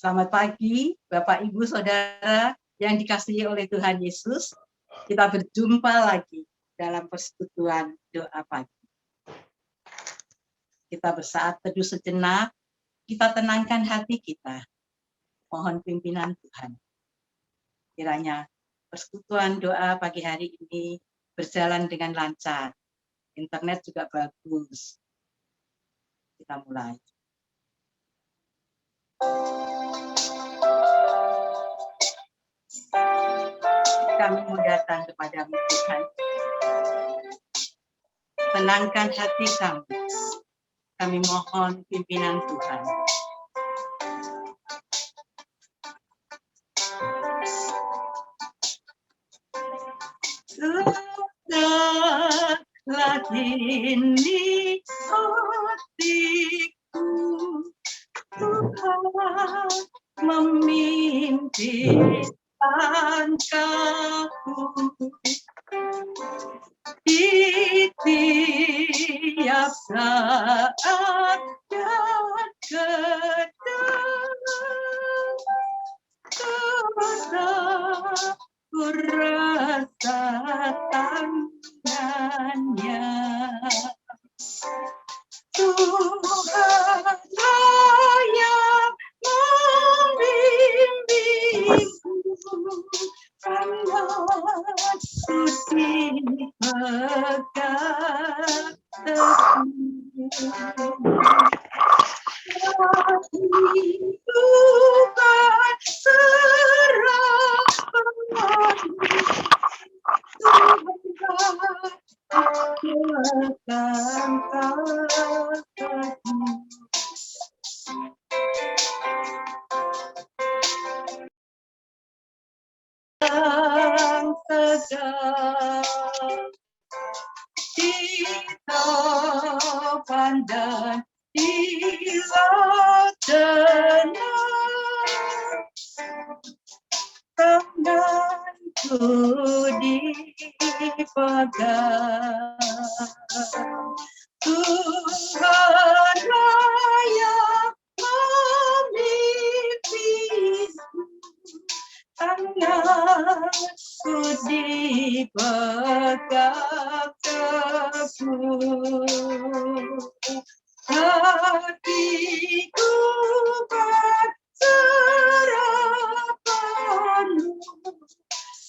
Selamat pagi, Bapak, Ibu, Saudara yang dikasihi oleh Tuhan Yesus. Kita berjumpa lagi dalam persekutuan doa pagi. Kita bersaat teduh sejenak, kita tenangkan hati kita. Mohon pimpinan Tuhan. Kiranya persekutuan doa pagi hari ini berjalan dengan lancar. Internet juga bagus. Kita mulai. Kami mau datang kepadamu Tuhan. Tenangkan hati kami. Kami mohon pimpinan Tuhan. Sudahlah ini hatiku, Tuhan memimpin langkahku di tiap saat dan kedang ku rasa tangannya. Tuhan yang membimbingku, tanganku dipegang teguh. Tuhan serah yang sedang kita pandang di laut tenang, tanganku dipegang. Tuhan yang memimpinku, tanganku dipegang teguh. Hatiku berserah penuh,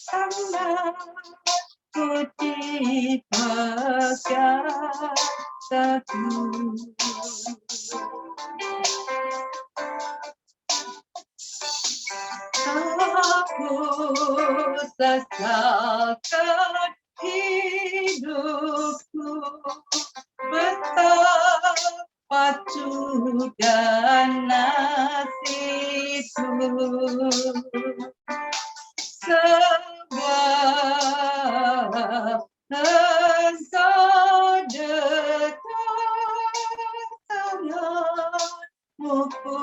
tanganku dipegang teguh. Aku sesalkan hidupku, betapa juga nasibku. Sebab engkau dekat, tanganmu ku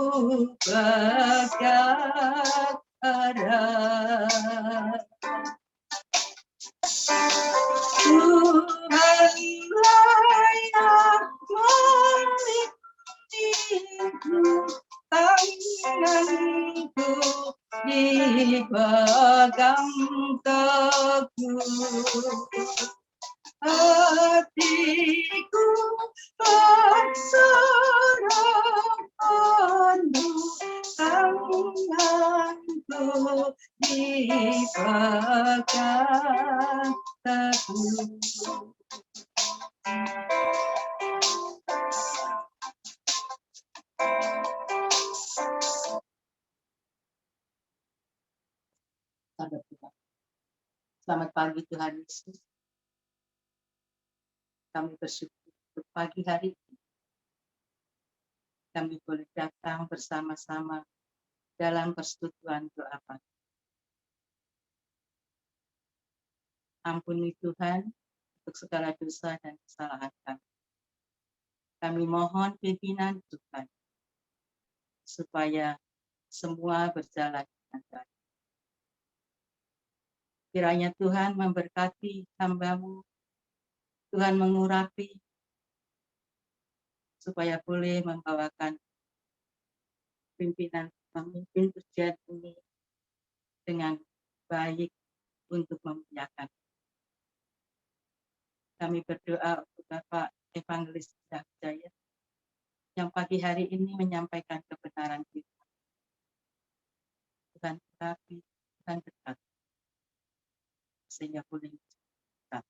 pegang erat. Tuhanlah yang memimpinku, tanganku dipegang teguh. Hatiku berserah penuh, tanganku dipegang teguh. Selamat pagi Tuhan Yesus. Kami bersyukur untuk pagi hari ini. Kami boleh datang bersama-sama dalam persekutuan doa pagi. Ampuni Tuhan untuk segala dosa dan kesalahan kami. Kami mohon pimpinan Tuhan supaya semua berjalan dengan baik. Kiranya Tuhan memberkati hamba-Mu, Tuhan mengurapi supaya boleh membawakan pimpinan memimpin pujian ini dengan baik untuk memuliakan. Kami berdoa untuk Bapak Evangelis Jaya yang pagi hari ini menyampaikan kebenaran kita. Tuhan tetapi Tuhan dekat, sehingga boleh dekat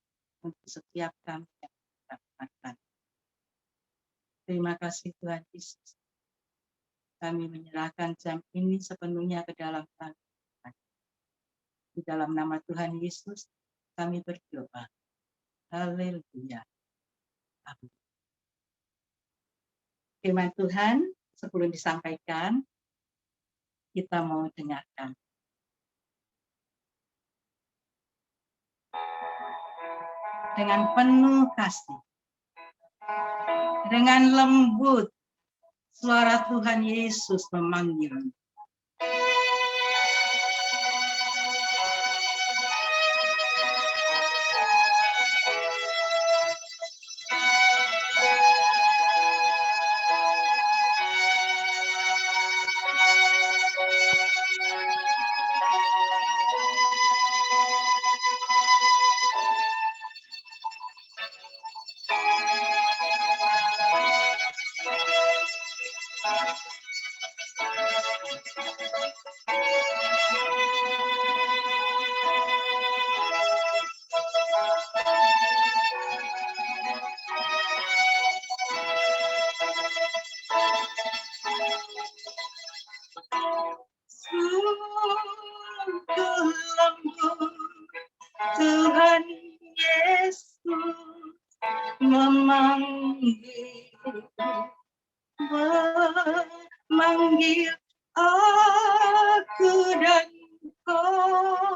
untuk setiap kami yang kita dengarkan. Terima kasih Tuhan Yesus. Kami menyerahkan jam ini sepenuhnya ke dalam tangan Tuhan. Di dalam nama Tuhan Yesus kami berdoa. Haleluya. Amin. Firman Tuhan sebelum disampaikan, kita mau dengarkan. Dengan penuh kasih, dengan lembut, suara Tuhan Yesus memanggil. Tuhan Yesus memanggil aku dan kau.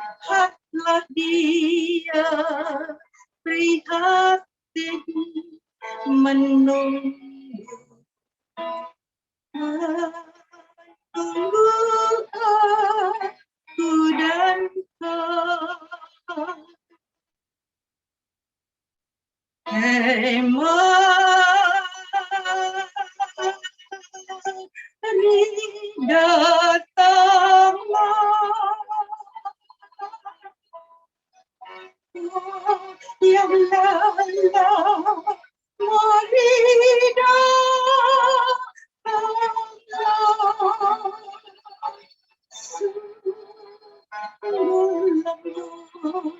Lihatlah dia prihatin menunggu. Tunggu aku dan kau. Hei mari datanglah yang lalang, mari datanglah. Sungguh lembut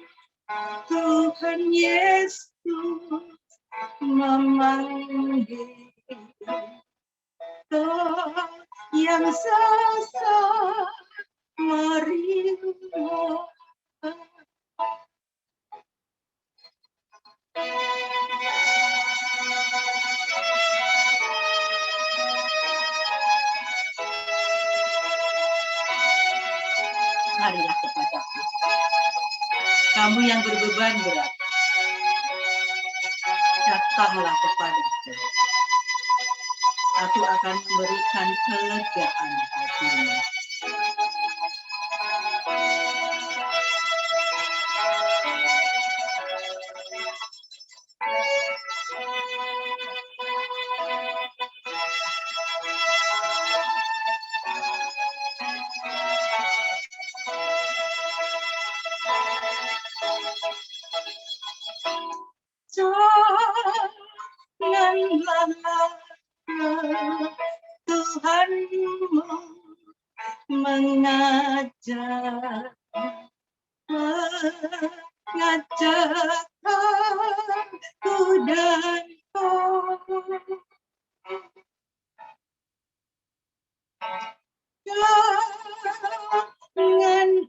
Tuhan Yesus memanggil kau yang sesat, marilah. Marilah kepadaku, kamu yang berbeban berat, datanglah kepadaku. Aku akan memberikan kelegaan hatimu. Janganlah Tuhanmu mengajak aku dan kau. Jangan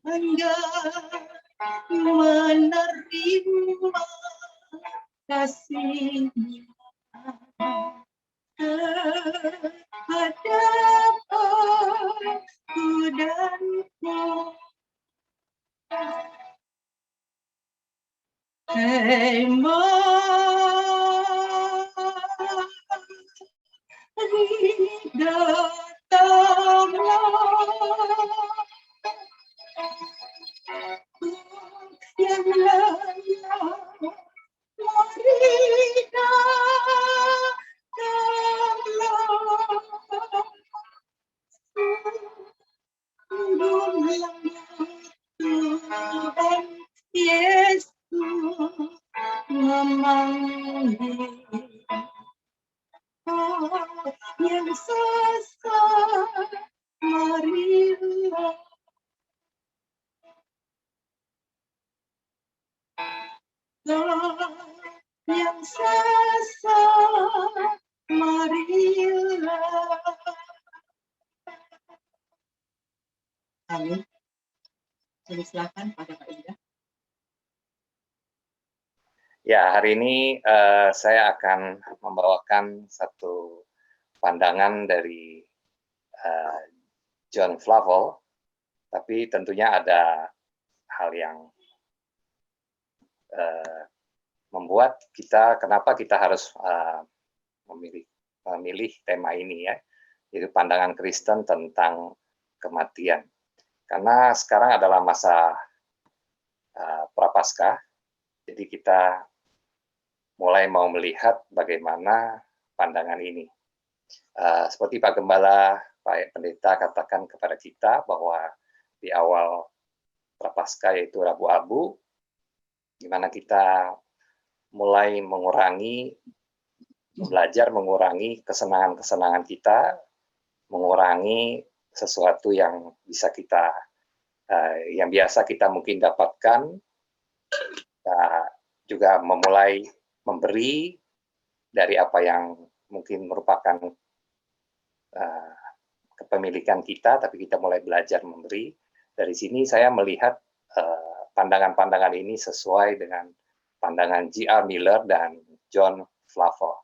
enggan menerima kasih-Nya kehadap aku dan kau. Hei mari datanglah yang lalang, mari datanglah. yang sesat, marilah. Yang sesat, marilah. Amin. Jadi silakan pada Pak Indra. Ya, hari ini saya akan membawakan satu pandangan dari John Flavel, tapi tentunya ada hal yang membuat kenapa kita harus memilih tema ini ya, yaitu pandangan Kristen tentang kematian. Karena sekarang adalah masa Prapaskah, jadi kita mulai mau melihat bagaimana pandangan ini. Seperti Pak Gembala, Pak Pendeta katakan kepada kita bahwa di awal Prapaskah yaitu Rabu Abu, di mana kita mulai belajar mengurangi kesenangan-kesenangan kita, mengurangi sesuatu yang bisa kita, yang biasa kita mungkin dapatkan, juga memulai memberi dari apa yang mungkin merupakan kepemilikan kita, tapi kita mulai belajar memberi. Dari sini saya melihat pandangan-pandangan ini sesuai dengan pandangan J.R. Miller dan John Flavel.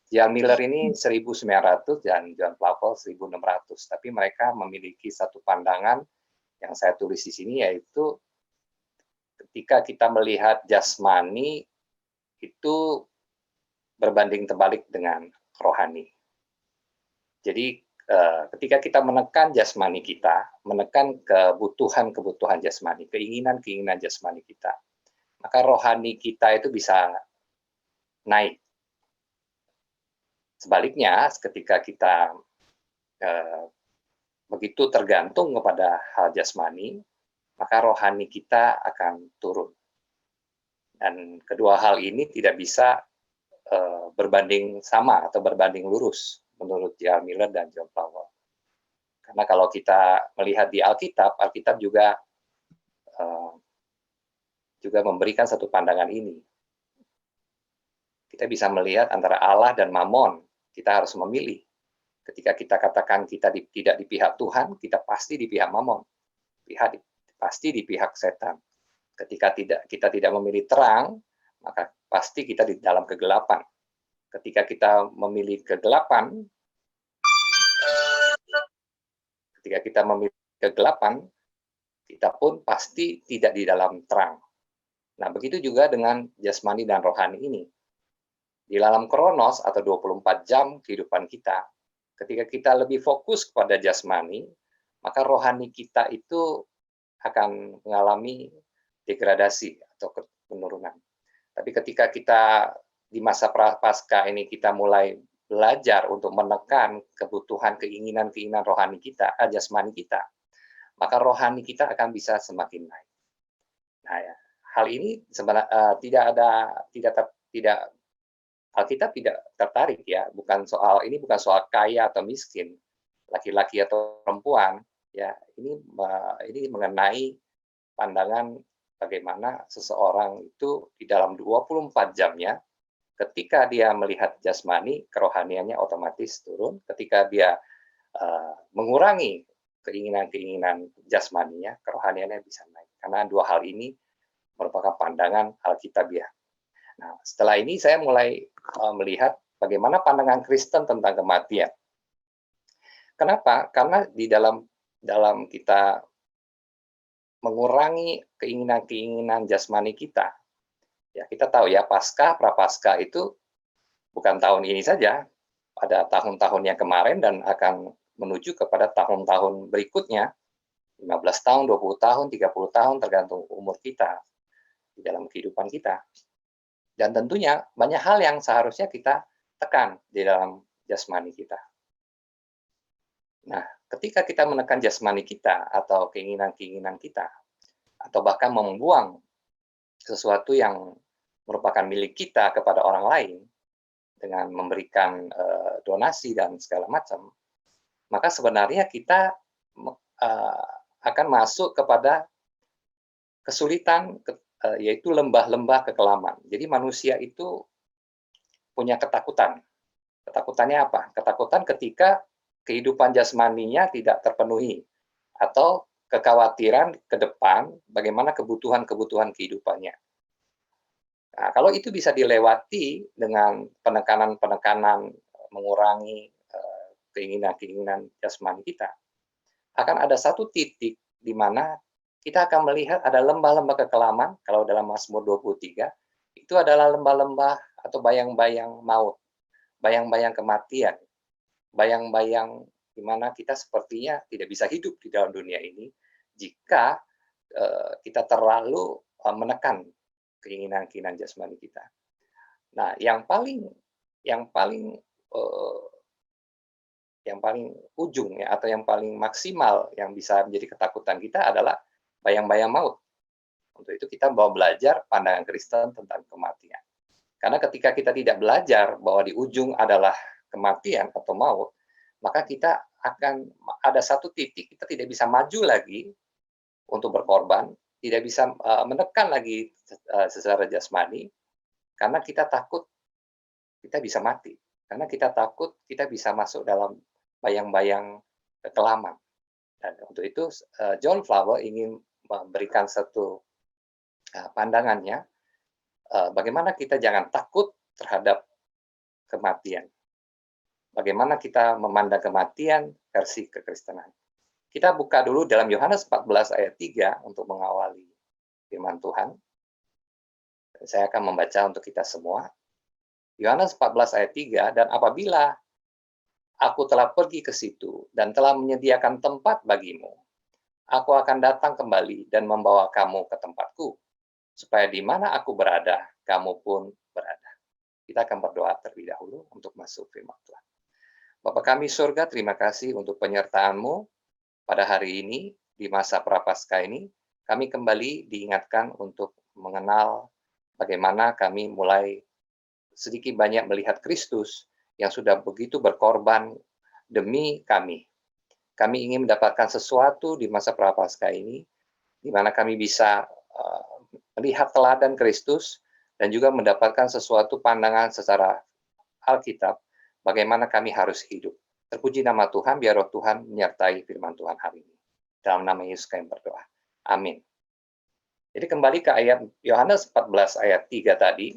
J.R. Miller ini 1900 dan John Flavel 1600, tapi mereka memiliki satu pandangan yang saya tulis di sini, yaitu ketika kita melihat jasmani itu berbanding terbalik dengan rohani. Jadi ketika kita menekan jasmani kita, menekan kebutuhan jasmani, keinginan jasmani kita, maka rohani kita itu bisa naik. Sebaliknya, ketika kita begitu tergantung kepada hal jasmani, maka rohani kita akan turun. Dan kedua hal ini tidak bisa berbanding sama atau berbanding lurus menurut J.R. Miller dan John Flavel. Karena kalau kita melihat di Alkitab juga memberikan satu pandangan ini. Kita bisa melihat antara Allah dan Mammon. Kita harus memilih. Ketika kita katakan kita tidak di pihak Tuhan, kita pasti di pihak Mammon. Pasti di pihak setan. Ketika kita tidak memilih terang, maka pasti kita di dalam kegelapan. Ketika kita memilih kegelapan, kita pun pasti tidak di dalam terang. Nah, begitu juga dengan jasmani dan rohani ini. Di dalam kronos atau 24 jam kehidupan kita, ketika kita lebih fokus kepada jasmani, maka rohani kita itu akan mengalami degradasi atau penurunan. Tapi ketika kita di masa Prapaskah ini kita mulai belajar untuk menekan kebutuhan, keinginan rohani kita, jasmani kita, maka rohani kita akan bisa semakin naik. Nah, ya, hal ini sebenarnya Alkitab tidak tertarik ya, bukan soal kaya atau miskin, laki-laki atau perempuan, ya ini mengenai pandangan bagaimana seseorang itu di dalam 24 jamnya, ketika dia melihat jasmani, kerohaniannya otomatis turun. Ketika dia mengurangi keinginan jasmaninya, kerohaniannya bisa naik. Karena dua hal ini merupakan pandangan Alkitabiah. Nah, setelah ini saya mulai melihat bagaimana pandangan Kristen tentang kematian. Kenapa? Karena di dalam kita mengurangi keinginan jasmani kita. Ya, kita tahu ya, Prapaskah itu bukan tahun ini saja, pada tahun-tahun yang kemarin dan akan menuju kepada tahun-tahun berikutnya, 15 tahun, 20 tahun, 30 tahun, tergantung umur kita di dalam kehidupan kita. Dan tentunya banyak hal yang seharusnya kita tekan di dalam jasmani kita. Nah, ketika kita menekan jasmani kita atau keinginan kita, atau bahkan membuang sesuatu yang merupakan milik kita kepada orang lain, dengan memberikan donasi dan segala macam, maka sebenarnya kita akan masuk kepada kesulitan, yaitu lembah-lembah kekelaman. Jadi manusia itu punya ketakutan. Ketakutannya apa? Ketakutan ketika kehidupan jasmaninya tidak terpenuhi, atau kekhawatiran ke depan bagaimana kebutuhan-kebutuhan kehidupannya. Nah, kalau itu bisa dilewati dengan penekanan-penekanan, mengurangi keinginan-keinginan jasmani kita, akan ada satu titik di mana kita akan melihat ada lembah-lembah kekelaman. Kalau dalam Mazmur 23, itu adalah lembah-lembah atau bayang-bayang maut, bayang-bayang kematian, bayang-bayang di mana kita sepertinya tidak bisa hidup di dalam dunia ini jika kita terlalu menekan keinginan-keinginan jasmani kita. Nah, yang paling ujung ya, atau yang paling maksimal yang bisa menjadi ketakutan kita adalah bayang-bayang maut. Untuk itu kita mau belajar pandangan Kristen tentang kematian. Karena ketika kita tidak belajar bahwa di ujung adalah kematian atau maut, maka kita akan ada satu titik kita tidak bisa maju lagi untuk berkorban, tidak bisa menekan lagi secara jasmani, karena kita takut kita bisa mati. Karena kita takut kita bisa masuk dalam bayang-bayang kekelaman. Dan untuk itu John Flower ingin memberikan satu pandangannya, bagaimana kita jangan takut terhadap kematian. Bagaimana kita memandang kematian versi kekristenan. Kita buka dulu dalam Yohanes 14 ayat 3 untuk mengawali firman Tuhan. Saya akan membaca untuk kita semua. Yohanes 14 ayat 3, dan apabila aku telah pergi ke situ dan telah menyediakan tempat bagimu, aku akan datang kembali dan membawa kamu ke tempatku, supaya di mana aku berada, kamu pun berada. Kita akan berdoa terlebih dahulu untuk masuk firman Tuhan. Bapa kami surga, terima kasih untuk penyertaan-Mu pada hari ini, di masa Prapaskah ini. Kami kembali diingatkan untuk mengenal bagaimana kami mulai sedikit banyak melihat Kristus yang sudah begitu berkorban demi kami. Kami ingin mendapatkan sesuatu di masa Prapaskah ini, di mana kami bisa melihat teladan Kristus dan juga mendapatkan sesuatu pandangan secara Alkitab, bagaimana kami harus hidup. Terpuji nama Tuhan, biar Roh Tuhan menyertai firman Tuhan hari ini. Dalam nama Yesus kami berdoa. Amin. Jadi kembali ke ayat Yohanes 14 ayat 3 tadi.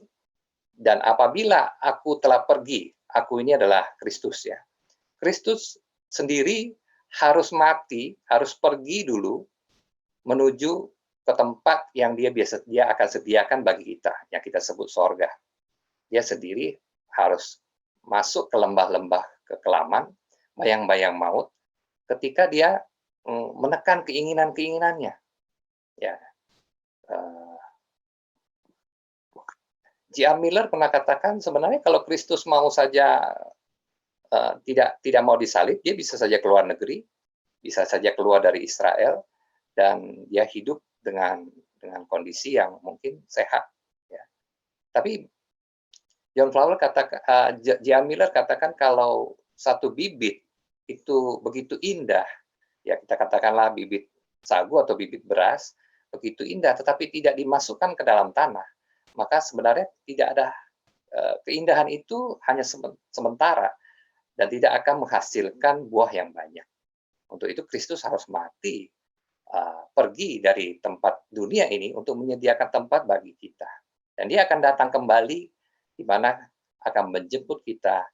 Dan apabila aku telah pergi, aku ini adalah Kristus ya. Kristus sendiri harus mati, harus pergi dulu menuju ke tempat yang dia akan sediakan bagi kita, yang kita sebut sorga. Dia sendiri harus masuk ke lembah-lembah kekelaman, bayang-bayang maut, ketika dia menekan keinginan-keinginannya. Ya, J.R. Miller pernah katakan sebenarnya kalau Kristus mau saja tidak mau disalib, dia bisa saja keluar negeri, bisa saja keluar dari Israel, dan dia hidup dengan kondisi yang mungkin sehat. Ya. Tapi J.R. Miller katakan kalau satu bibit itu begitu indah, ya kita katakanlah bibit sagu atau bibit beras, begitu indah, tetapi tidak dimasukkan ke dalam tanah, maka sebenarnya tidak ada keindahan itu hanya sementara dan tidak akan menghasilkan buah yang banyak. Untuk itu Kristus harus mati, pergi dari tempat dunia ini untuk menyediakan tempat bagi kita. Dan dia akan datang kembali di mana akan menjemput kita,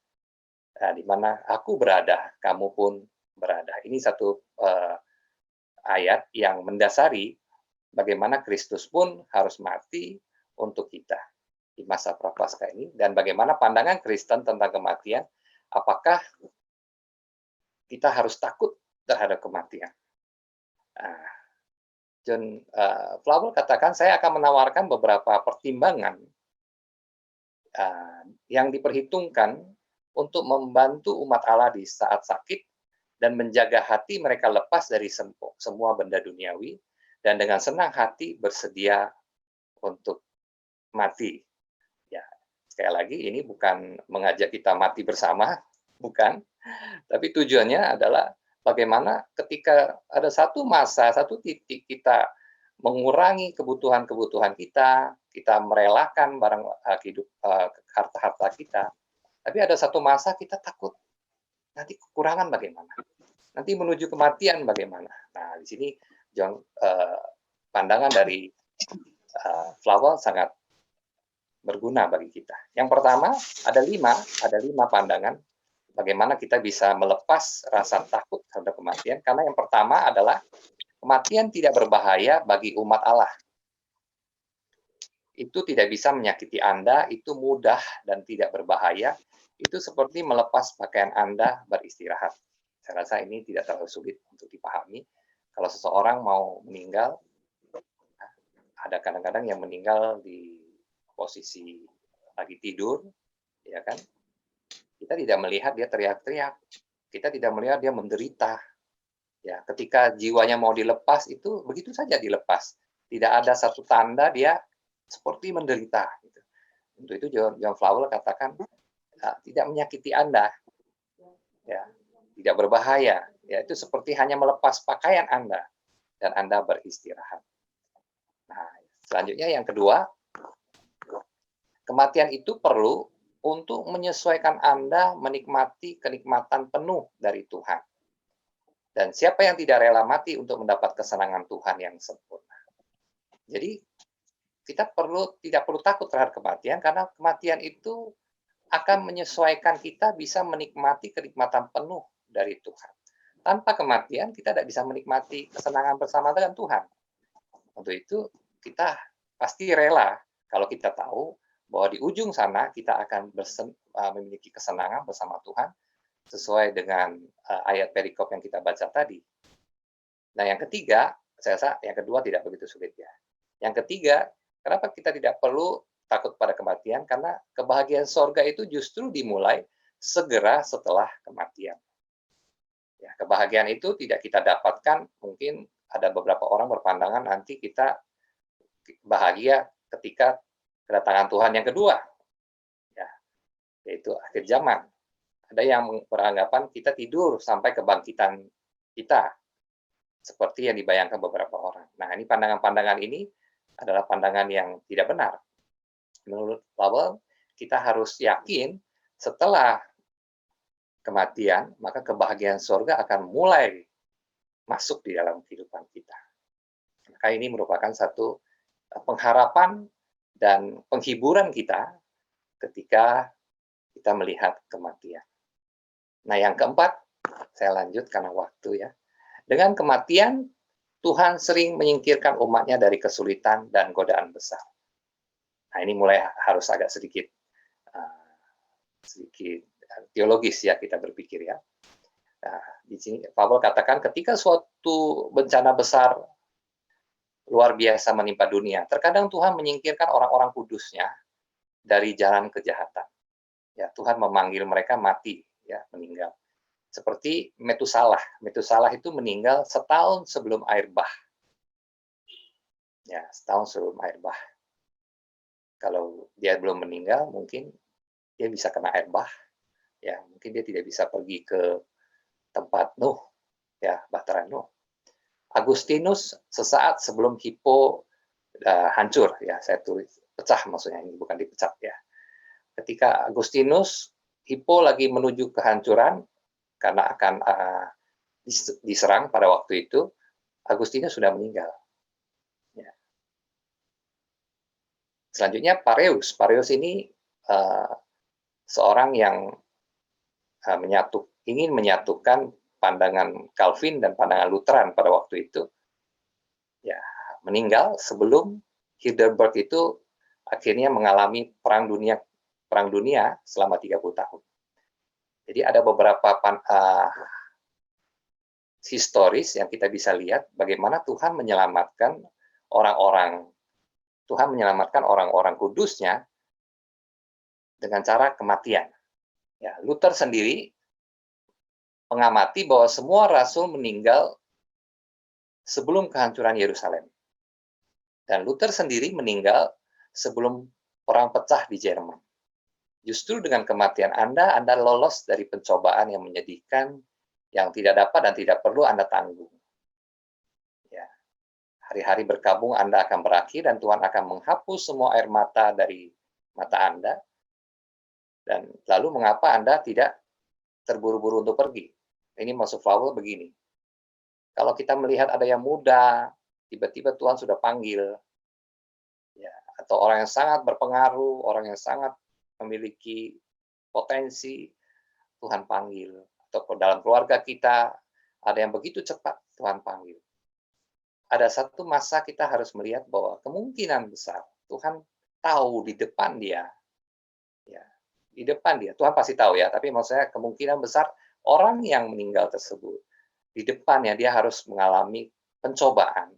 di mana aku berada, kamu pun berada. Ini satu ayat yang mendasari bagaimana Kristus pun harus mati untuk kita di masa Prapaskah ini, dan bagaimana pandangan Kristen tentang kematian. Apakah kita harus takut terhadap kematian? John Flower katakan, saya akan menawarkan beberapa pertimbangan yang diperhitungkan untuk membantu umat Allah di saat sakit dan menjaga hati mereka lepas dari semua benda duniawi dan dengan senang hati bersedia untuk mati. Ya, Sekali lagi, ini bukan mengajak kita mati bersama, bukan. Tapi tujuannya adalah bagaimana ketika ada satu masa, satu titik kita mengurangi kebutuhan-kebutuhan kita, kita merelakan barang harta-harta kita. Tapi ada satu masa kita takut, nanti kekurangan bagaimana? Nanti menuju kematian bagaimana? Nah, di sini John, pandangan dari Flavel sangat berguna bagi kita. Yang pertama, ada lima pandangan bagaimana kita bisa melepas rasa takut terhadap kematian. Karena yang pertama adalah kematian tidak berbahaya bagi umat Allah. Itu tidak bisa menyakiti Anda, itu mudah dan tidak berbahaya. Itu seperti melepas pakaian Anda beristirahat. Saya rasa ini tidak terlalu sulit untuk dipahami. Kalau seseorang mau meninggal, ada kadang-kadang yang meninggal di posisi lagi tidur, ya kan? Kita tidak melihat dia teriak-teriak, kita tidak melihat dia menderita. Ya, ketika jiwanya mau dilepas itu begitu saja dilepas, tidak ada satu tanda dia seperti menderita. Gitu. Untuk itu John Flavel katakan tidak menyakiti Anda, ya, tidak berbahaya. Ya, itu seperti hanya melepas pakaian Anda dan Anda beristirahat. Nah, selanjutnya yang kedua, kematian itu perlu untuk menyesuaikan Anda menikmati kenikmatan penuh dari Tuhan. Dan siapa yang tidak rela mati untuk mendapat kesenangan Tuhan yang sempurna. Jadi, kita tidak perlu takut terhadap kematian, karena kematian itu akan menyesuaikan kita bisa menikmati kenikmatan penuh dari Tuhan. Tanpa kematian, kita tidak bisa menikmati kesenangan bersama dengan Tuhan. Untuk itu, kita pasti rela kalau kita tahu bahwa di ujung sana kita akan memiliki kesenangan bersama Tuhan sesuai dengan ayat perikop yang kita baca tadi. Nah, yang ketiga, saya rasa yang kedua tidak begitu sulit ya. Yang ketiga, kenapa kita tidak perlu takut pada kematian? Karena kebahagiaan sorga itu justru dimulai segera setelah kematian. Ya, kebahagiaan itu tidak kita dapatkan, mungkin ada beberapa orang berpandangan nanti kita bahagia ketika kedatangan Tuhan yang kedua, ya, yaitu akhir zaman. Ada yang beranggapan kita tidur sampai kebangkitan kita, seperti yang dibayangkan beberapa orang. Nah, ini pandangan-pandangan ini adalah pandangan yang tidak benar. Menurut Flavel, kita harus yakin setelah kematian, maka kebahagiaan surga akan mulai masuk di dalam kehidupan kita. Maka ini merupakan satu pengharapan dan penghiburan kita ketika kita melihat kematian. Nah, yang keempat, saya lanjut karena waktu ya. Dengan kematian, Tuhan sering menyingkirkan umatnya dari kesulitan dan godaan besar. Nah, ini mulai harus agak sedikit teologis ya kita berpikir ya. Nah, di sini Paul katakan ketika suatu bencana besar luar biasa menimpa dunia, terkadang Tuhan menyingkirkan orang-orang kudusnya dari jalan kejahatan. Ya, Tuhan memanggil mereka mati, ya, meninggal. Seperti Metusalah. Metusalah itu meninggal setahun sebelum air bah. Ya, setahun sebelum air bah. Kalau dia belum meninggal, mungkin dia bisa kena air bah. Ya, mungkin dia tidak bisa pergi ke tempat Nuh, ya, bahtera Nuh. Agustinus sesaat sebelum Hippo hancur, ya, saya tulis pecah maksudnya, ini bukan dipecat ya. Ketika Agustinus, Hippo lagi menuju kehancuran karena akan diserang pada waktu itu, Agustinus sudah meninggal. Ya. Selanjutnya Pareus. Pareus ini seorang yang ingin menyatukan pandangan Calvin dan pandangan Lutheran pada waktu itu. Ya, meninggal sebelum Hildebrandt itu akhirnya mengalami perang dunia selama 30 tahun. Jadi ada beberapa historis yang kita bisa lihat bagaimana Tuhan menyelamatkan orang-orang kudusnya dengan cara kematian. Ya, Luther sendiri mengamati bahwa semua rasul meninggal sebelum kehancuran Yerusalem. Dan Luther sendiri meninggal sebelum perang pecah di Jerman. Justru dengan kematian Anda lolos dari pencobaan yang menyedihkan, yang tidak dapat dan tidak perlu Anda tanggung. Ya, hari-hari berkabung Anda akan berakhir dan Tuhan akan menghapus semua air mata dari mata Anda. Dan lalu mengapa Anda tidak terburu-buru untuk pergi? Ini maksud Paulus begini. Kalau kita melihat ada yang muda, tiba-tiba Tuhan sudah panggil, ya, atau orang yang sangat berpengaruh, orang yang sangat memiliki potensi, Tuhan panggil. Atau dalam keluarga kita, ada yang begitu cepat Tuhan panggil. Ada satu masa kita harus melihat bahwa kemungkinan besar Tuhan tahu di depan dia, ya, di depan dia, Tuhan pasti tahu ya, tapi maksud saya kemungkinan besar orang yang meninggal tersebut, di depannya dia harus mengalami pencobaan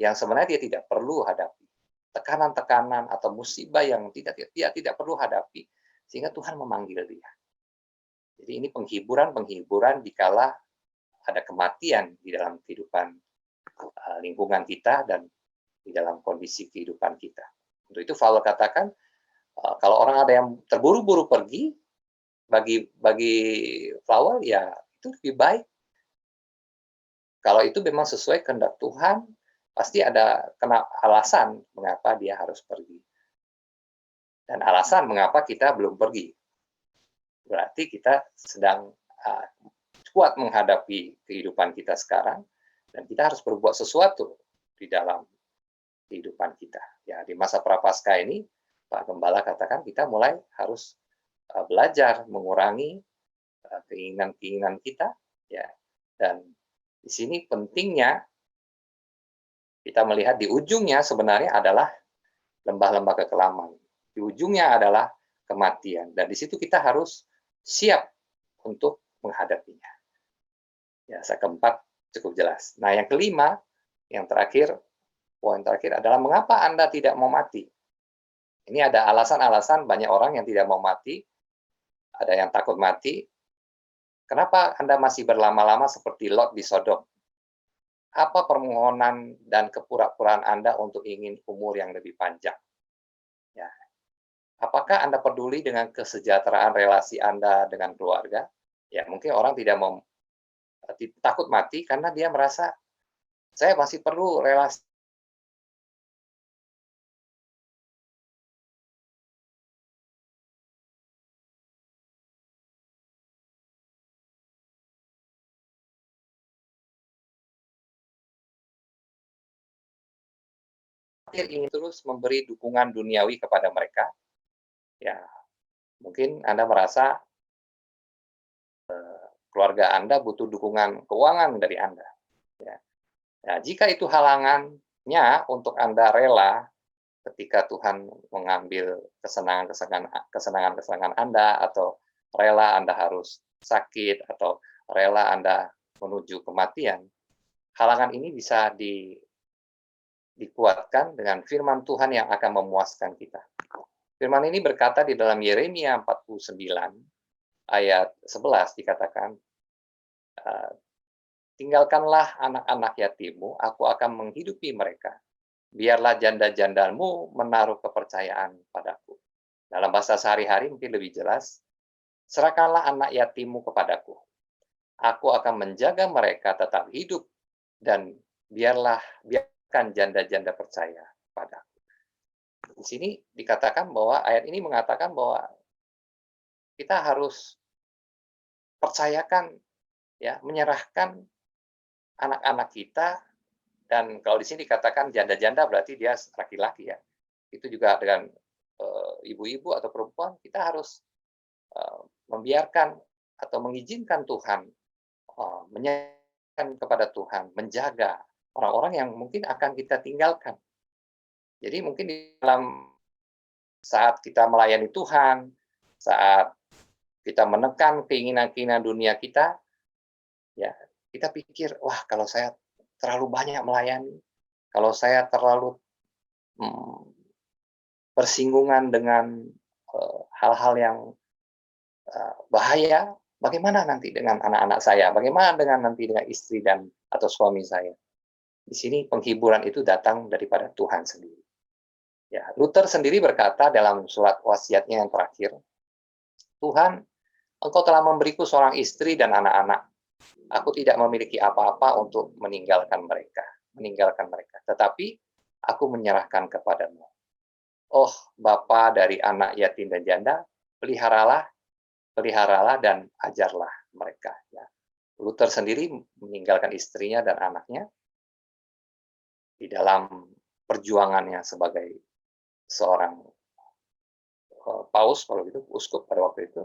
yang sebenarnya dia tidak perlu hadapi. Tekanan-tekanan atau musibah yang dia tidak perlu hadapi, sehingga Tuhan memanggil dia. Jadi ini penghiburan dikala ada kematian di dalam kehidupan lingkungan kita dan di dalam kondisi kehidupan kita. Untuk itu Paulus katakan, kalau orang ada yang terburu-buru pergi, bagi Paulus ya itu lebih baik. Kalau itu memang sesuai kehendak Tuhan, pasti ada alasan mengapa dia harus pergi. Dan alasan mengapa kita belum pergi. Berarti kita sedang kuat menghadapi kehidupan kita sekarang, dan kita harus berbuat sesuatu di dalam kehidupan kita. Ya, di masa Prapaskah ini, Pak Gembala katakan kita mulai harus belajar mengurangi keinginan-keinginan kita, ya. Dan di sini pentingnya kita melihat di ujungnya sebenarnya adalah lembah-lembah kekelaman. Di ujungnya adalah kematian, dan di situ kita harus siap untuk menghadapinya. Ya, saya keempat cukup jelas. Nah, yang kelima, yang terakhir, poin terakhir adalah mengapa Anda tidak mau mati. Ini ada alasan-alasan banyak orang yang tidak mau mati, ada yang takut mati. Kenapa Anda masih berlama-lama seperti Lot di Sodom? Apa permohonan dan kepura-puraan Anda untuk ingin umur yang lebih panjang? Ya. Apakah Anda peduli dengan kesejahteraan relasi Anda dengan keluarga? Ya, mungkin orang tidak mau takut mati karena dia merasa saya masih perlu relasi ingin terus memberi dukungan duniawi kepada mereka. Ya, mungkin Anda merasa keluarga Anda butuh dukungan keuangan dari Anda. Ya. Nah, jika itu halangannya untuk Anda rela ketika Tuhan mengambil kesenangan-kesenangan Anda, atau rela Anda harus sakit, atau rela Anda menuju kematian, halangan ini bisa dikuatkan dengan firman Tuhan yang akan memuaskan kita. Firman ini berkata di dalam Yeremia 49 ayat 11 dikatakan, tinggalkanlah anak-anak yatimmu, aku akan menghidupi mereka. Biarlah janda-jandamu menaruh kepercayaan padaku. Dalam bahasa sehari-hari mungkin lebih jelas, serahkanlah anak yatimmu kepadaku. Aku akan menjaga mereka tetap hidup, dan biarkan janda-janda percaya padaku. Di sini dikatakan bahwa ayat ini mengatakan bahwa kita harus percayakan, ya, menyerahkan anak-anak kita. Dan kalau di sini dikatakan janda-janda berarti dia laki-laki, ya. Itu juga dengan ibu-ibu atau perempuan, kita harus membiarkan atau mengizinkan Tuhan, menyerahkan kepada Tuhan, menjaga orang-orang yang mungkin akan kita tinggalkan. Jadi mungkin di dalam saat kita melayani Tuhan, saat kita menekan keinginan-keinginan dunia kita, ya, kita pikir, wah, kalau saya terlalu banyak melayani, kalau saya terlalu bersinggungan dengan hal-hal yang bahaya, bagaimana nanti dengan anak-anak saya? Bagaimana nanti dengan istri atau suami saya? Di sini penghiburan itu datang daripada Tuhan sendiri. Ya, Luther sendiri berkata dalam surat wasiatnya yang terakhir, Tuhan, Engkau telah memberiku seorang istri dan anak-anak. Aku tidak memiliki apa-apa untuk meninggalkan mereka. Tetapi aku menyerahkan kepadamu. Oh, Bapa dari anak yatim dan janda, peliharalah dan ajarlah mereka. Ya. Luther sendiri meninggalkan istrinya dan anaknya di dalam perjuangannya sebagai seorang paus, kalau gitu, uskup pada waktu itu,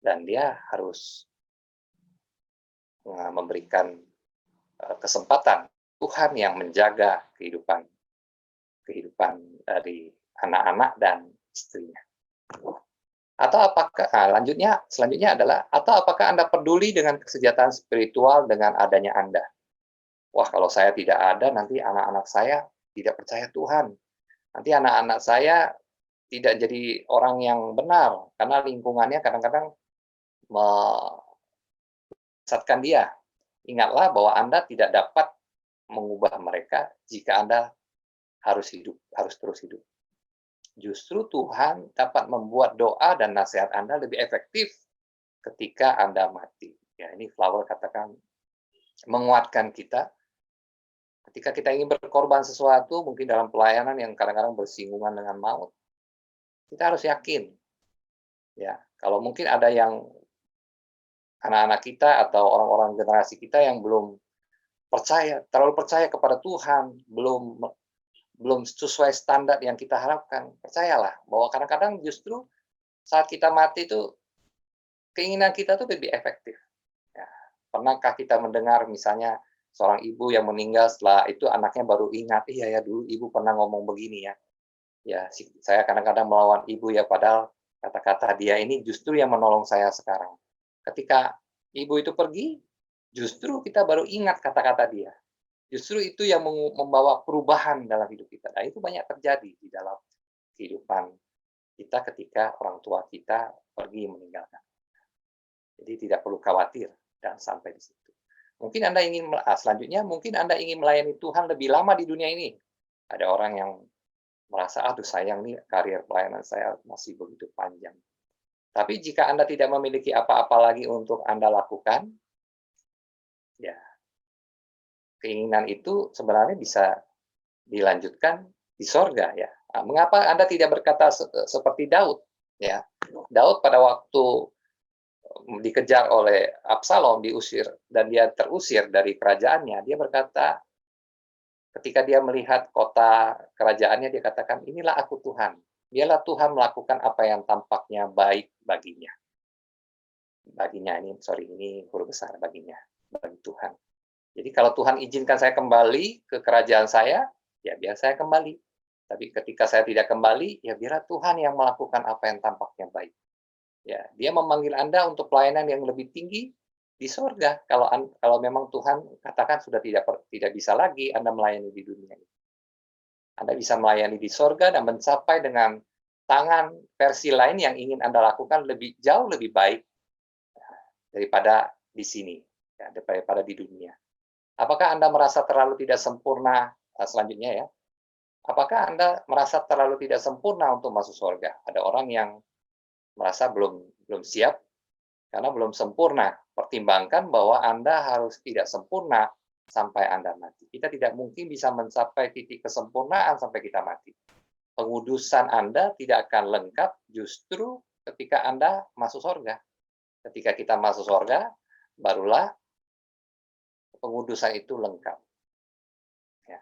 dan dia harus memberikan kesempatan Tuhan yang menjaga kehidupan dari anak-anak dan istrinya. Atau apakah selanjutnya adalah atau apakah Anda peduli dengan kesejahteraan spiritual dengan adanya Anda? Wah, kalau saya tidak ada, nanti anak-anak saya tidak percaya Tuhan. Nanti anak-anak saya tidak jadi orang yang benar karena lingkungannya kadang-kadang menyesatkan dia. Ingatlah bahwa Anda tidak dapat mengubah mereka jika Anda harus terus hidup. Justru Tuhan dapat membuat doa dan nasihat Anda lebih efektif ketika Anda mati. Ya, ini Flower katakan menguatkan kita ketika kita ingin berkorban sesuatu, mungkin dalam pelayanan yang kadang-kadang bersinggungan dengan maut. Kita harus yakin. Ya, kalau mungkin ada yang anak-anak kita atau orang-orang generasi kita yang belum terlalu percaya kepada Tuhan, belum sesuai standar yang kita harapkan. Percayalah bahwa kadang-kadang justru saat kita mati itu keinginan kita tuh lebih efektif. Ya. Pernahkah kita mendengar misalnya seorang ibu yang meninggal setelah itu anaknya baru ingat, iya ya dulu ibu pernah ngomong begini ya. Ya, saya kadang-kadang melawan ibu ya, padahal kata-kata dia ini justru yang menolong saya sekarang. Ketika ibu itu pergi, justru kita baru ingat kata-kata dia. Justru itu yang membawa perubahan dalam hidup kita. Nah, itu banyak terjadi di dalam kehidupan kita ketika orang tua kita pergi meninggalkan. Jadi tidak perlu khawatir dan sampai di situ. Mungkin Anda ingin selanjutnya mungkin Anda ingin melayani Tuhan lebih lama di dunia ini. Ada orang yang merasa, aduh sayang nih karir pelayanan saya masih begitu panjang. Tapi jika Anda tidak memiliki apa-apa lagi untuk Anda lakukan, ya keinginan itu sebenarnya bisa dilanjutkan di sorga ya. Nah, mengapa Anda tidak berkata seperti Daud? Ya, Daud pada waktu dikejar oleh Absalom, diusir dan dia terusir dari kerajaannya, dia berkata, ketika dia melihat kota kerajaannya, dia katakan, inilah aku Tuhan. Dialah Tuhan melakukan apa yang tampaknya baik baginya. Ini huruf besar baginya, bagi Tuhan. Jadi kalau Tuhan izinkan saya kembali ke kerajaan saya, ya biar saya kembali. Tapi ketika saya tidak kembali, ya biarlah Tuhan yang melakukan apa yang tampaknya baik. Ya, Dia memanggil Anda untuk pelayanan yang lebih tinggi di sorga. Kalau memang Tuhan katakan sudah tidak bisa lagi Anda melayani di dunia ini. Anda bisa melayani di sorga dan mencapai dengan tangan versi lain yang ingin Anda lakukan jauh lebih baik daripada di sini, ya, daripada di dunia. Apakah Anda merasa terlalu tidak sempurna selanjutnya ya? Apakah Anda merasa terlalu tidak sempurna untuk masuk surga? Ada orang yang merasa belum siap karena belum sempurna. Pertimbangkan bahwa Anda harus tidak sempurna sampai Anda mati. Kita tidak mungkin bisa mencapai titik kesempurnaan sampai kita mati. Pengudusan Anda tidak akan lengkap justru ketika Anda masuk surga. Ketika kita masuk surga, barulah pengudusan itu lengkap. Ya.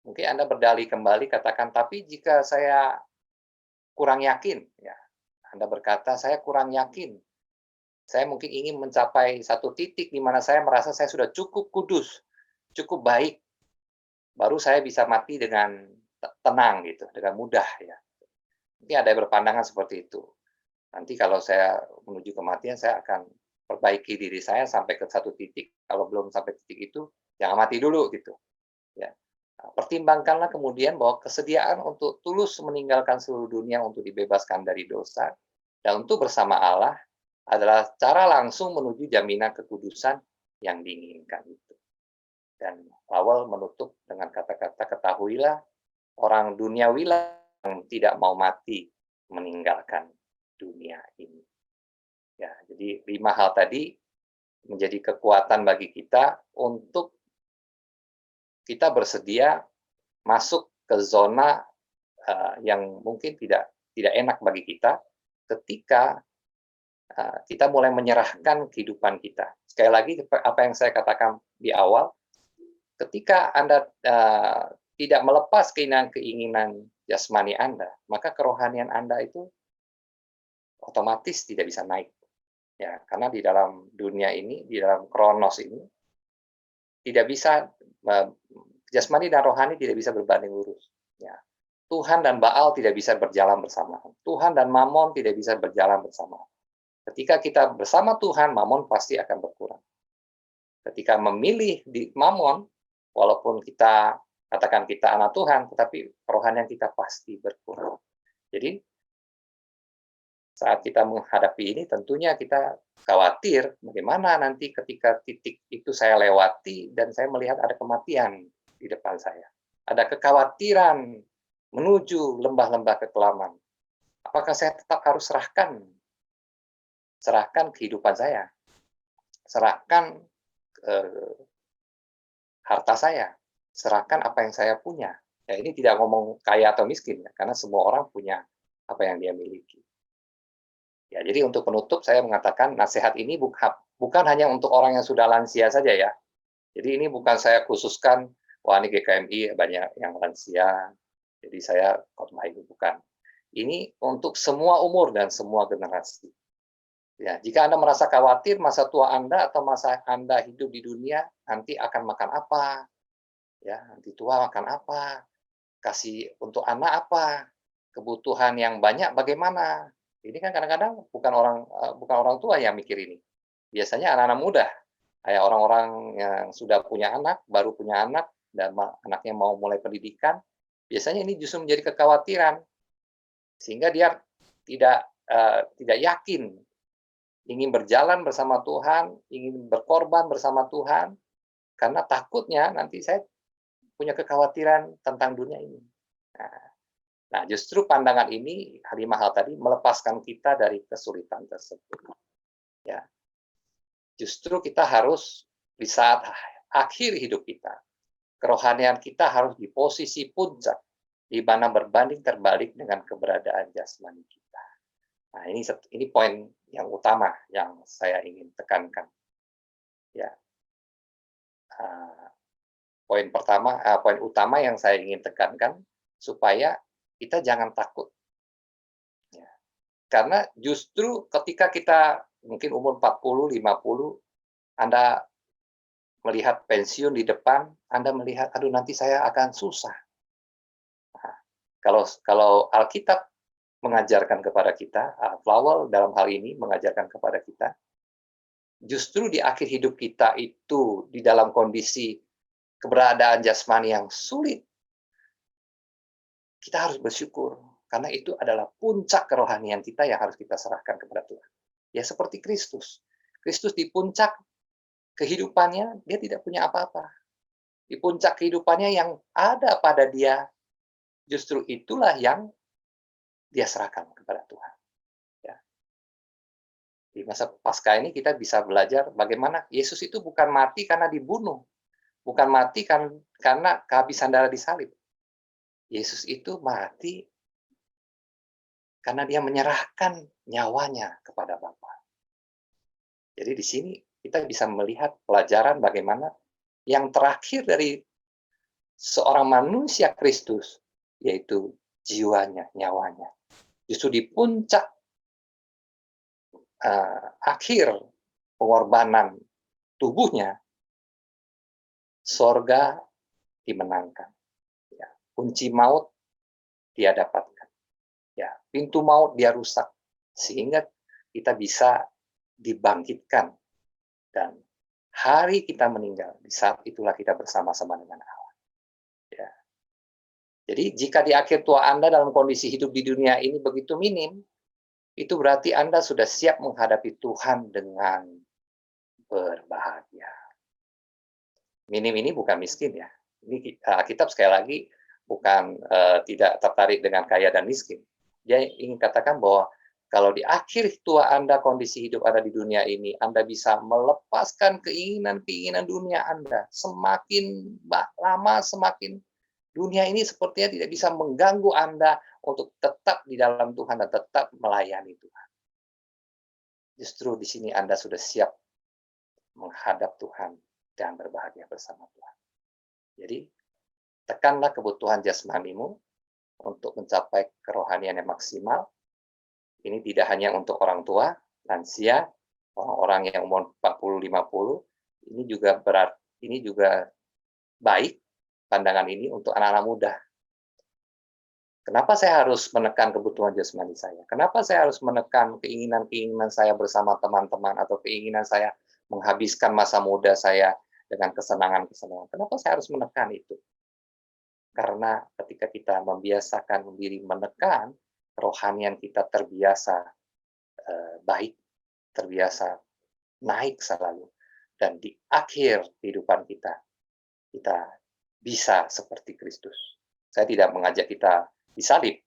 Mungkin Anda berdalih kembali, katakan, tapi jika saya kurang yakin, ya, Anda berkata, saya kurang yakin. Saya mungkin ingin mencapai satu titik di mana saya merasa saya sudah cukup kudus, cukup baik. Baru saya bisa mati dengan tenang, gitu, dengan mudah. Ya. Mungkin ada yang berpandangan seperti itu. Nanti kalau saya menuju kematian, saya akan perbaiki diri saya sampai ke satu titik. Kalau belum sampai titik itu, jangan mati dulu gitu. Ya. Nah, pertimbangkanlah kemudian bahwa kesediaan untuk tulus meninggalkan seluruh dunia untuk dibebaskan dari dosa dan untuk bersama Allah adalah cara langsung menuju jaminan kekudusan yang diinginkan itu. Dan Paul menutup dengan kata-kata, ketahuilah orang duniawilah yang tidak mau mati meninggalkan dunia ini. Ya, jadi 5 hal tadi menjadi kekuatan bagi kita untuk kita bersedia masuk ke zona yang mungkin tidak enak bagi kita ketika kita mulai menyerahkan kehidupan kita. Sekali lagi apa yang saya katakan di awal, ketika Anda tidak melepas keinginan jasmani Anda, maka kerohanian Anda itu otomatis tidak bisa naik. Ya, karena di dalam dunia ini, di dalam kronos ini, tidak bisa jasmani dan rohani tidak bisa berbanding lurus. Ya. Tuhan dan Baal tidak bisa berjalan bersama. Tuhan dan Mamon tidak bisa berjalan bersama. Ketika kita bersama Tuhan, Mamon pasti akan berkurang. Ketika memilih di Mamon, walaupun kita katakan kita anak Tuhan, tetapi kerohanian kita pasti berkurang. Jadi saat kita menghadapi ini, tentunya kita khawatir bagaimana nanti ketika titik itu saya lewati dan saya melihat ada kematian di depan saya. Ada kekhawatiran menuju lembah-lembah kekelaman. Apakah saya tetap harus serahkan kehidupan saya, serahkan harta saya, serahkan apa yang saya punya. Ya, ini tidak ngomong kaya atau miskin, ya, karena semua orang punya apa yang dia miliki. Ya, jadi untuk penutup saya mengatakan nasihat ini bukan hanya untuk orang yang sudah lansia saja ya. Jadi ini bukan saya khususkan, wah ini GKMI banyak yang lansia, jadi saya khotbah ini, bukan. Ini untuk semua umur dan semua generasi. Ya, jika Anda merasa khawatir masa tua Anda atau masa Anda hidup di dunia, nanti akan makan apa? Ya, nanti tua makan apa? Kasih untuk anak apa? Kebutuhan yang banyak bagaimana? Ini kan kadang-kadang bukan orang tua yang mikir ini. Biasanya anak-anak muda, kayak orang-orang yang sudah punya anak, baru punya anak, dan anaknya mau mulai pendidikan, biasanya ini justru menjadi kekhawatiran, sehingga dia tidak yakin, ingin berjalan bersama Tuhan, ingin berkorban bersama Tuhan, karena takutnya nanti saya punya kekhawatiran tentang dunia ini. Nah, justru pandangan ini, 5 hal tadi, melepaskan kita dari kesulitan tersebut. Ya. Justru kita harus di saat akhir hidup kita, kerohanian kita harus di posisi puncak, di mana berbanding terbalik dengan keberadaan jasmani kita. Nah, ini poin yang utama yang saya ingin tekankan. Ya. Poin utama yang saya ingin tekankan supaya kita jangan takut. Ya. Karena justru ketika kita mungkin umur 40, 50, Anda melihat pensiun di depan, Anda melihat, aduh nanti saya akan susah. Nah, kalau Alkitab mengajarkan kepada kita, Flowell dalam hal ini mengajarkan kepada kita, justru di akhir hidup kita itu di dalam kondisi keberadaan jasmani yang sulit, kita harus bersyukur, karena itu adalah puncak kerohanian kita yang harus kita serahkan kepada Tuhan. Ya seperti Kristus. Kristus di puncak kehidupannya, dia tidak punya apa-apa. Di puncak kehidupannya yang ada pada dia, justru itulah yang dia serahkan kepada Tuhan. Ya. Di masa Paskah ini kita bisa belajar bagaimana Yesus itu bukan mati karena dibunuh, bukan mati karena kehabisan darah di salib. Yesus itu mati karena dia menyerahkan nyawanya kepada Bapa. Jadi di sini kita bisa melihat pelajaran bagaimana yang terakhir dari seorang manusia Kristus, yaitu jiwanya, nyawanya. Justru di puncak akhir pengorbanan tubuhnya, sorga dimenangkan. Ya, kunci maut dia dapatkan. Ya, pintu maut dia rusak, sehingga kita bisa dibangkitkan. Dan hari kita meninggal, di saat itulah kita bersama-sama dengan Allah. Ya. Jadi jika di akhir tua Anda dalam kondisi hidup di dunia ini begitu minim, itu berarti Anda sudah siap menghadapi Tuhan dengan berbahagia. Minim ini bukan miskin ya. Ini Alkitab sekali lagi bukan tidak tertarik dengan kaya dan miskin. Dia ingin katakan bahwa Kalau di akhir tua Anda, kondisi hidup Anda di dunia ini, Anda bisa melepaskan keinginan-keinginan dunia Anda. Semakin lama, semakin dunia ini sepertinya tidak bisa mengganggu Anda untuk tetap di dalam Tuhan dan tetap melayani Tuhan. Justru di sini Anda sudah siap menghadap Tuhan dan berbahagia bersama Tuhan. Jadi, tekanlah kebutuhan jasmanimu untuk mencapai kerohanian yang maksimal. Ini tidak hanya untuk orang tua, lansia, orang-orang yang umur 40-50, ini juga baik pandangan ini untuk anak-anak muda. Kenapa saya harus menekan kebutuhan jasmani saya? Kenapa saya harus menekan keinginan-keinginan saya bersama teman-teman atau keinginan saya menghabiskan masa muda saya dengan kesenangan-kesenangan? Kenapa saya harus menekan itu? Karena ketika kita membiasakan diri menekan, kerohanian kita terbiasa baik, terbiasa naik selalu. Dan di akhir kehidupan kita bisa seperti Kristus. Saya tidak mengajak kita disalib,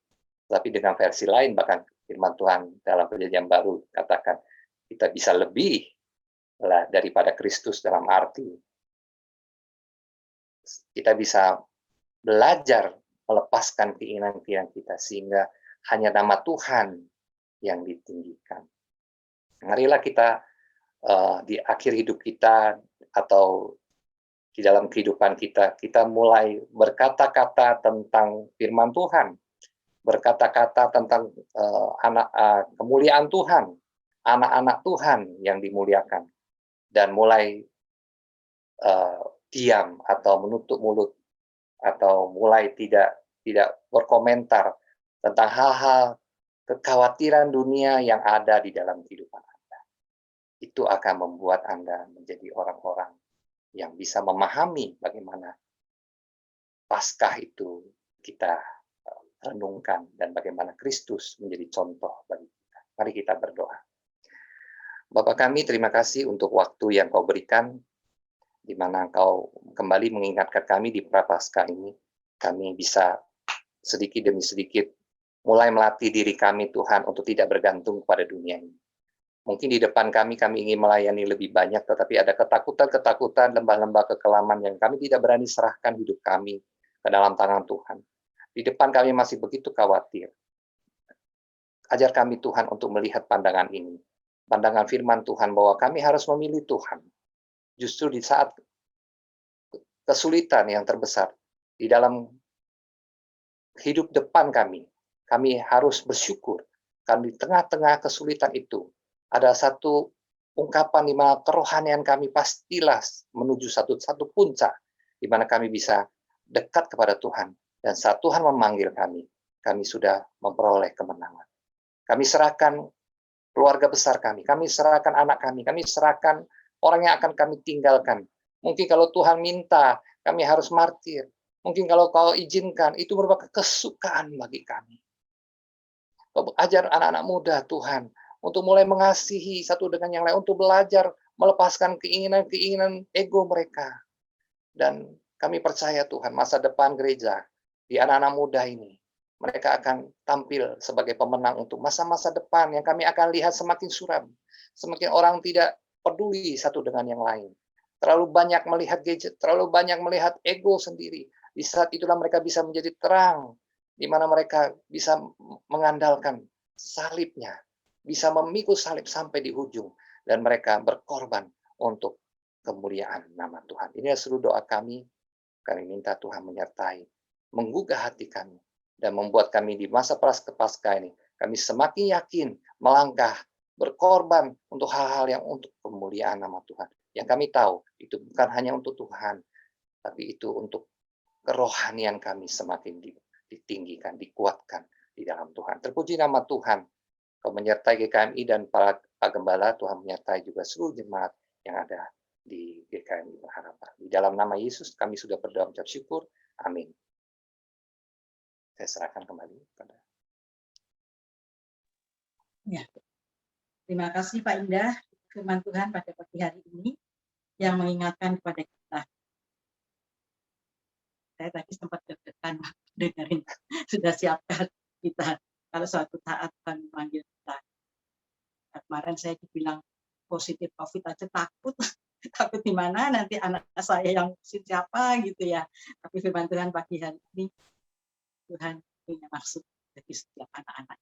tapi dengan versi lain, bahkan firman Tuhan dalam Perjanjian Baru katakan, kita bisa lebih daripada Kristus dalam arti kita bisa belajar melepaskan keinginan-keinginan kita, sehingga hanya nama Tuhan yang ditinggikan. Marilah kita di akhir hidup kita atau di dalam kehidupan kita mulai berkata-kata tentang firman Tuhan, berkata-kata tentang kemuliaan Tuhan, anak-anak Tuhan yang dimuliakan, dan mulai diam atau menutup mulut atau mulai tidak berkomentar tentang hal-hal kekhawatiran dunia yang ada di dalam kehidupan Anda. Itu akan membuat Anda menjadi orang-orang yang bisa memahami bagaimana Paskah itu kita renungkan dan bagaimana Kristus menjadi contoh bagi kita. Mari kita berdoa. Bapa kami, terima kasih untuk waktu yang Kau berikan, di mana Engkau kembali mengingatkan kami di Prapaskah ini. Kami bisa sedikit demi sedikit mulai melatih diri kami, Tuhan, untuk tidak bergantung kepada dunia ini. Mungkin di depan kami ingin melayani lebih banyak, tetapi ada ketakutan, lembah-lembah kekelaman yang kami tidak berani serahkan hidup kami ke dalam tangan Tuhan. Di depan kami masih begitu khawatir. Ajar kami, Tuhan, untuk melihat pandangan ini. Pandangan firman Tuhan bahwa kami harus memilih Tuhan. Justru di saat kesulitan yang terbesar di dalam hidup depan kami harus bersyukur. Karena di tengah-tengah kesulitan itu, ada satu ungkapan di mana kerohanian kami pastilah menuju satu puncak, di mana kami bisa dekat kepada Tuhan. Dan saat Tuhan memanggil kami sudah memperoleh kemenangan. Kami serahkan keluarga besar kami serahkan anak kami serahkan orang yang akan kami tinggalkan. Mungkin kalau Tuhan minta, kami harus martir. Mungkin kalau Kau izinkan, itu merupakan kesukaan bagi kami. Kau ajar anak-anak muda, Tuhan, untuk mulai mengasihi satu dengan yang lain, untuk belajar melepaskan keinginan-keinginan ego mereka. Dan kami percaya, Tuhan, masa depan gereja di anak-anak muda ini, mereka akan tampil sebagai pemenang untuk masa-masa depan yang kami akan lihat semakin suram. Semakin orang tidak peduli satu dengan yang lain. Terlalu banyak melihat gadget, terlalu banyak melihat ego sendiri. Di saat itulah mereka bisa menjadi terang, di mana mereka bisa mengandalkan salibnya, bisa memikul salib sampai di ujung, dan mereka berkorban untuk kemuliaan nama Tuhan. Ini seluruh doa kami minta Tuhan menyertai, menggugah hati kami, dan membuat kami di masa Paskah ini, kami semakin yakin melangkah, berkorban untuk hal-hal yang untuk kemuliaan nama Tuhan. Yang kami tahu, itu bukan hanya untuk Tuhan, tapi itu untuk kerohanian kami semakin ditinggikan, dikuatkan di dalam Tuhan. Terpuji nama Tuhan, Kau menyertai GKMI dan para gembala, Tuhan menyertai juga seluruh jemaat yang ada di GKMI Harapan. Di dalam nama Yesus kami sudah berdoa mengucap syukur. Amin. Saya serahkan kembali kepada. Ya. Terima kasih Pak Indah, firman Tuhan pada pagi hari ini yang mengingatkan kepada kita. Saya tadi sempat deg-degan dengerin, sudah siapkan kita kalau suatu saat Tuhan memanggil kita. Kemarin saya dibilang positif COVID aja takut, takut di mana nanti anak saya yang siapa gitu ya. Tapi firman Tuhan pagi hari ini, Tuhan punya maksud bagi setiap anak-anak.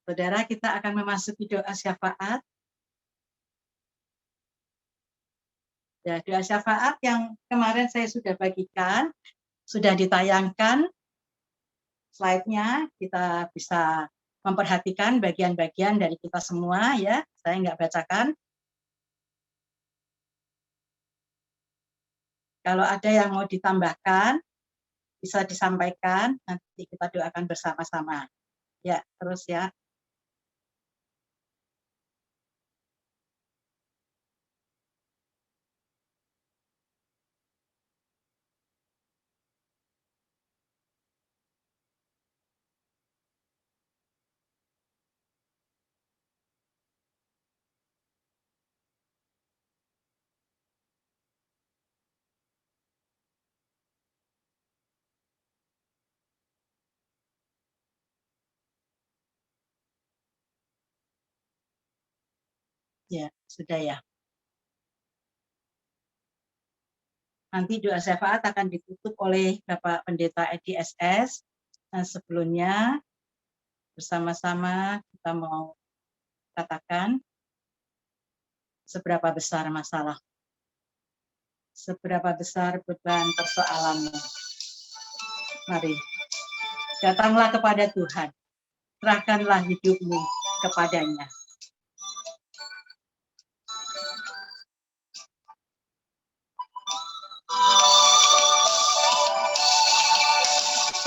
Saudara, kita akan memasuki doa syafaat. Ya, doa syafaat yang kemarin saya sudah bagikan, sudah ditayangkan slide-nya, kita bisa memperhatikan bagian-bagian dari kita semua ya. Saya nggak bacakan. Kalau ada yang mau ditambahkan, bisa disampaikan, nanti kita doakan bersama-sama. Ya, terus ya. Ya, sudah ya. Nanti doa syafaat akan ditutup oleh Bapak Pendeta Edi SS. Nah, sebelumnya bersama-sama kita mau katakan seberapa besar masalah, seberapa besar beban persoalanmu. Mari, datanglah kepada Tuhan, serahkanlah hidupmu kepadanya.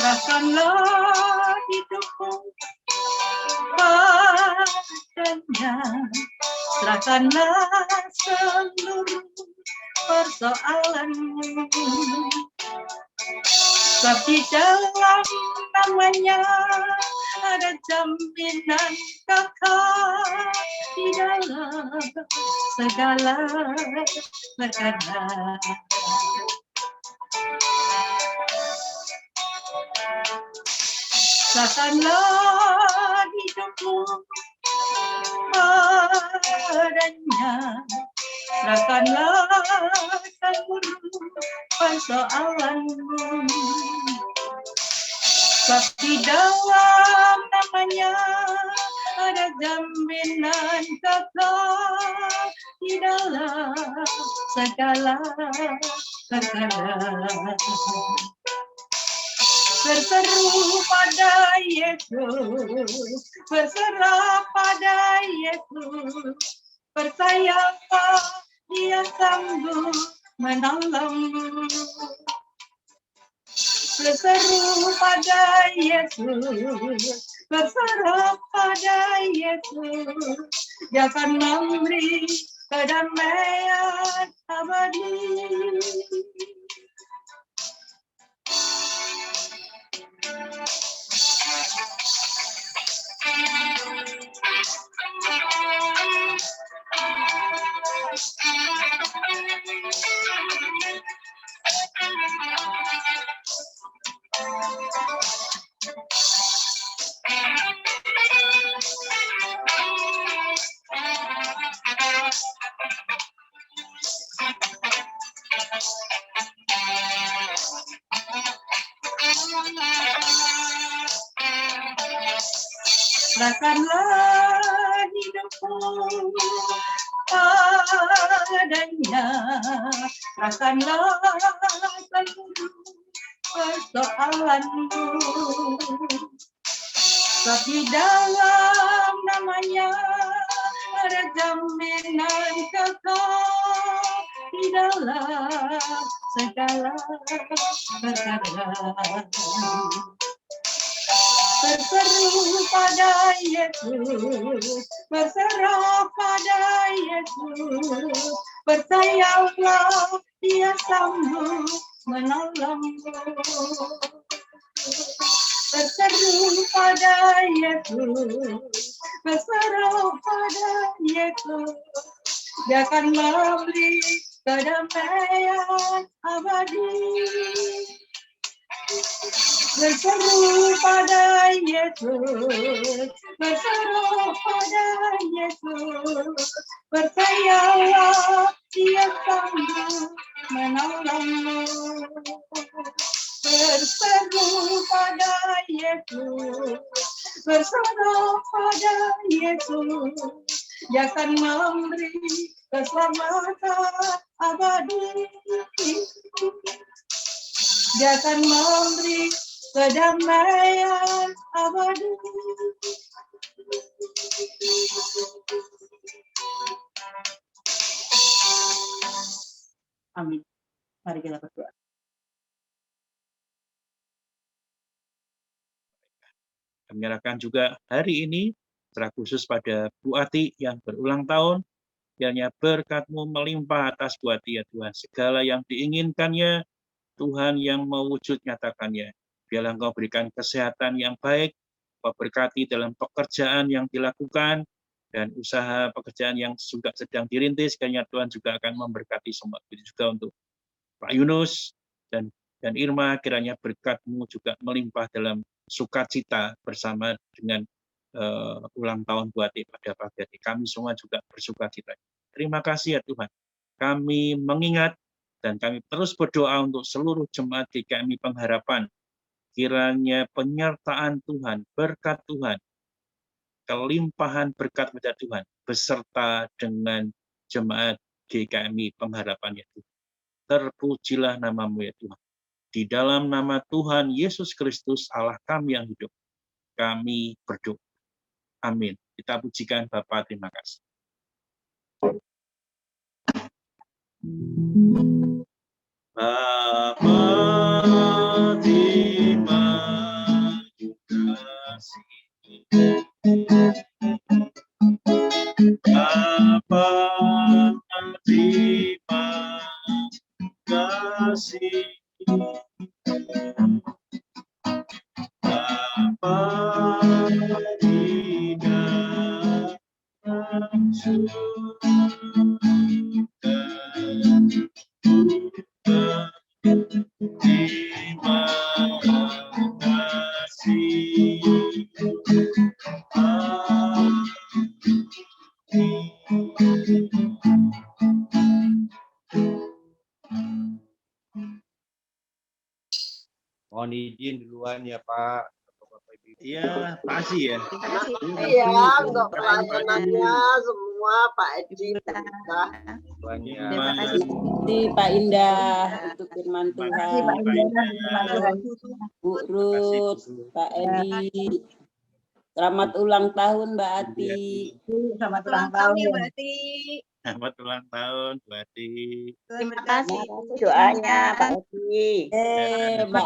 Serahkanlah hidupmu padanya, serahkanlah seluruh persoalanmu. Sebab di dalam namanya ada jaminan kekal di dalam segala perkara. Serahkanlah hidupmu padanya, serahkanlah seluruh persoalanmu. Sebab di dalam namanya ada jaminan kekal di dalam segala perkara. Berseru pada Yesus, berserah pada Yesus, percayalah Dia sanggup menolongmu. Berseru pada Yesus, berserah pada Yesus, Dia akan memberi kedamaian abadi. Serahkanlah hidupmu padanya, serahkanlah seluruh persoalanmu. Sebab di dalam namanya ada jaminan kekal di dalam segala perkara. Berseru pada Yesus, berserah pada Yesus, percayalah Dia sanggup menolongmu. Berseru pada Yesus, berserah pada Yesus, Dia akan memberi kedamaian abadi. Berseru pada Yesus, berseru pada Yesus, percayalah Dia sanggup menolongmu. Berseru pada Yesus, berseru pada Yesus, Dia akan memberi keselamatan abadi. Dia akan memberi kedamaian abadi. Amin. Mari kita berdoa. Kami menyerahkan juga hari ini secara khusus pada Bu Ati yang berulang tahun. Kiranya berkat-Mu melimpah atas Bu Ati ya Tuhan. Segala yang diinginkannya, Tuhan yang mewujud nyatakannya. Biarlah Engkau berikan kesehatan yang baik, Engkau berkati dalam pekerjaan yang dilakukan, dan usaha pekerjaan yang juga sedang dirintis, kiranya Tuhan juga akan memberkati semua. Begitu juga untuk Pak Yunus dan Irma, kiranya berkat-Mu juga melimpah dalam sukacita bersama dengan ulang tahun Bu Ati pada pagi hari. Kami semua juga bersukacita. Terima kasih ya Tuhan. Kami mengingat dan kami terus berdoa untuk seluruh jemaat GKMI Pengharapan. Kiranya penyertaan Tuhan, berkat Tuhan, kelimpahan berkat pada Tuhan, beserta dengan jemaat GKMI Pengharapan ya Tuhan. Terpujilah nama-Mu ya Tuhan. Di dalam nama Tuhan Yesus Kristus, Allah kami yang hidup, kami berdoa. Amin. Kita pujikan Bapa, terima kasih. Bapa, terima kasih. Bapa, terima kasih. Bapa, Mohon izin duluan ya Pak. Iya, Pak Haji ya. Iya, untuk pelayanannya semua Pak Haji. Terima kasih Pak Indah untuk firman Tuhan. Bu Ruth, Pak Edi. Selamat ulang tahun Mbak Ati. Selamat ulang tahun Mbak Ati. Selamat ulang tahun Bu Ati. Terima kasih doanya Pak Edi. Mbak